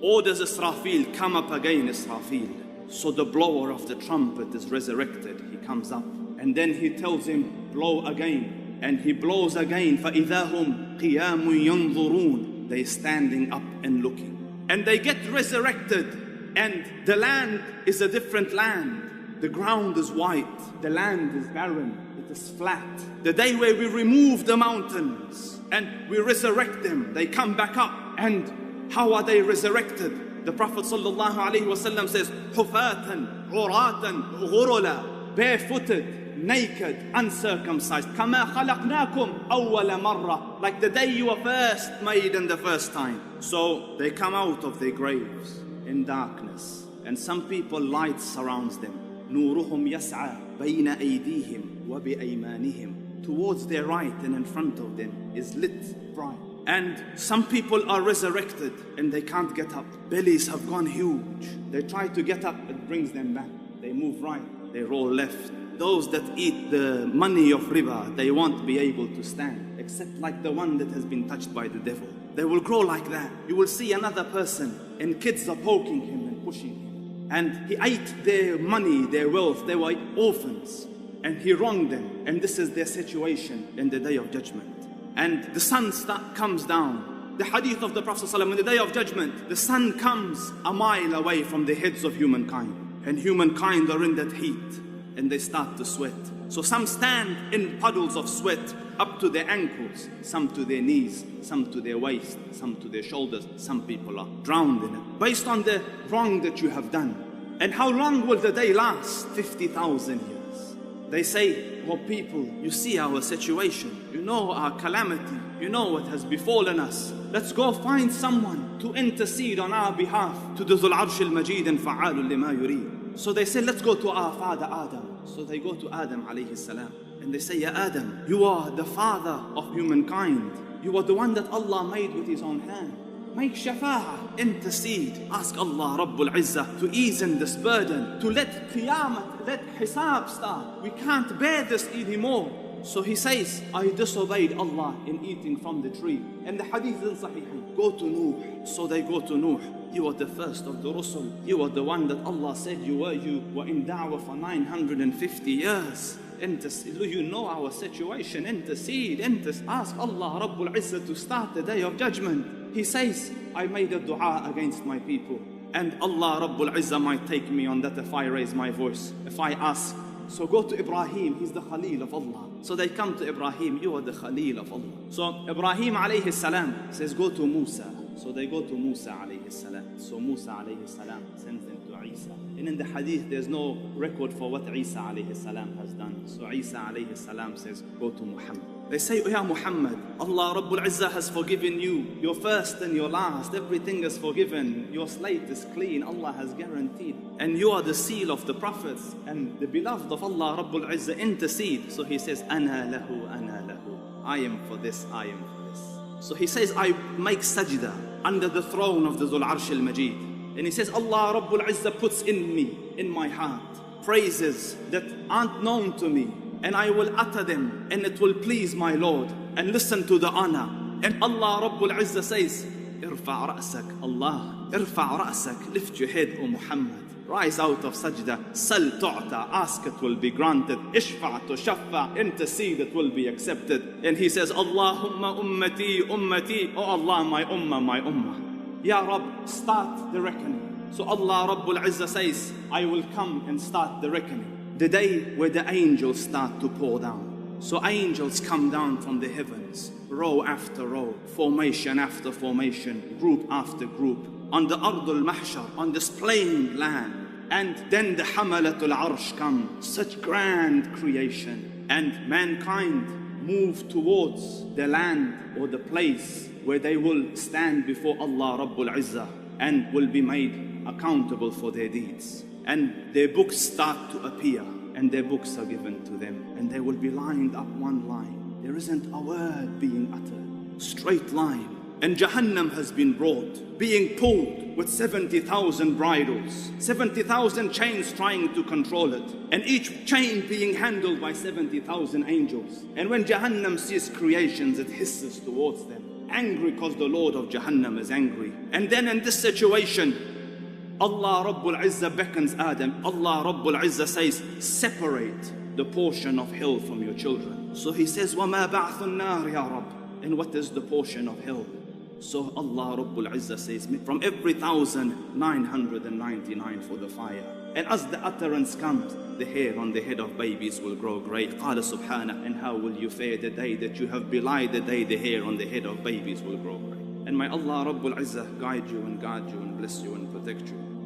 orders Israfil, come up again, Israfil. So the blower of the trumpet is resurrected. He comes up and then he tells him, blow again. And he blows again. فَإِذَا هُمْ قِيَامٌ يَنْظُرُونَ. They're standing up and looking. And they get resurrected. And the land is a different land. The ground is white. The land is barren. It is flat. The day where we remove the mountains and we resurrect them, they come back up. And how are they resurrected? The Prophet ﷺ says, حُفَاةً عُرَاةً غُرُلًا, barefooted, naked, uncircumcised. كَمَا خَلَقْنَاكُمْ أَوَّلَ مَرَّةٍ, like the day you were first made in the first time. So they come out of their graves in darkness. And some people, light surrounds them. نُورُهُمْ يَسْعَى بَيْنَ أَيْدِيهِمْ وَبِأَيْمَانِهِمْ. Towards their right and in front of them is lit bright. And some people are resurrected and they can't get up. Bellies have gone huge. They try to get up, it brings them back. They move right, they roll left. Those that eat the money of riba, they won't be able to stand, except like the one that has been touched by the devil. They will grow like that. You will see another person and kids are poking him and pushing him. And he ate their money, their wealth. They were orphans and he wronged them. And this is their situation in the day of judgment. And the sun comes down. The hadith of the Prophet ﷺ, on the day of judgment, the sun comes a mile away from the heads of humankind. And humankind are in that heat and they start to sweat. So some stand in puddles of sweat up to their ankles, some to their knees, some to their waist, some to their shoulders. Some people are drowned in it based on the wrong that you have done. And how long will the day last? 50,000 years. They say, well, people, you see our situation, you know our calamity, you know what has befallen us. Let's go find someone to intercede on our behalf to the Dhul Arsh al-Majid and Fa'alul lima yurid. So they say, let's go to our father Adam. So they go to Adam alayhi salam and they say, Ya Adam, you are the father of humankind. You are the one that Allah made with his own hand. Make shafa'ah, intercede, ask Allah Rabbul Izzah to ease in this burden, to let Qiyamah, let Hisab start. We can't bear this anymore. So he says, I disobeyed Allah in eating from the tree. And the hadith is in Sahih, go to Nuh. So they go to Nuh. You are the first of the Rusul. You are the one that Allah said you were in da'wah for 950 years. You know our situation. Intercede, ask Allah Rabbul Izzah to start the day of judgment. He says, I made a dua against my people. And Allah Rabbul Izzah might take me on that if I raise my voice, if I ask. So go to Ibrahim, he's the Khalil of Allah. So they come to Ibrahim, you are the Khalil of Allah. So Ibrahim alayhi salam says, go to Musa. So they go to Musa alayhi salam. So Musa alayhi salam sends them to Isa. And in the hadith, there's no record for what Isa alayhi salam has done. So Isa alayhi salam says, go to Muhammad. They say, oh yeah, Muhammad, Allah Rabbul Izzah has forgiven you. Your first and your last, everything is forgiven. Your slate is clean, Allah has guaranteed. And you are the seal of the prophets and the beloved of Allah Rabbul Izzah. Intercede. So he says, Ana lahu, ana lahu. I am for this, I am for this. So he says, I make sajda under the throne of the Dhul Arsh al-Majid. And he says, Allah Rabbul Izzah puts in me, in my heart, praises that aren't known to me. And I will utter them and it will please my Lord. And listen to the honor. And Allah Rabbul Izzah says, Irfa' ra'sak, Allah, Irfa' ra'sak, lift your head, O Muhammad. Rise out of sajda, sal tu'ta, ask it will be granted. Ishfa' tushaffa, intercede it will be accepted. And he says, Allahumma ummati, ummati, oh Allah, my ummah, my ummah. Ya Rabb, start the reckoning. So Allah Rabbul Izzah says, I will come and start the reckoning. The day where the angels start to pour down. So angels come down from the heavens, row after row, formation after formation, group after group, on the Ardul Mahshar, on this plain land. And then the Hamalatul Arsh come, such grand creation. And mankind move towards the land or the place where they will stand before Allah Rabbul Izzah and will be made accountable for their deeds. And their books start to appear and their books are given to them and they will be lined up one line. There isn't a word being uttered, straight line. And Jahannam has been brought, being pulled with 70,000 bridles, 70,000 chains trying to control it, and each chain being handled by 70,000 angels. And when Jahannam sees creations, it hisses towards them. angry because the Lord of Jahannam is angry. And then in this situation, Allah Rabbul Izzah beckons Adam. Allah Rabbul Izzah says, separate the portion of hell from your children. So he says, وَمَا بَعْثُ النَّارِ يَا رَبِّ. And what is the portion of hell? So Allah Rabbul Izzah says, from every 1,999 for the fire. And as the utterance comes, the hair on the head of babies will grow grey. قال سبحانه, and how will you fare the day that you have belied the day the hair on the head of babies will grow grey. And may Allah Rabbul Izzah guide you and guard you and bless you and protect you.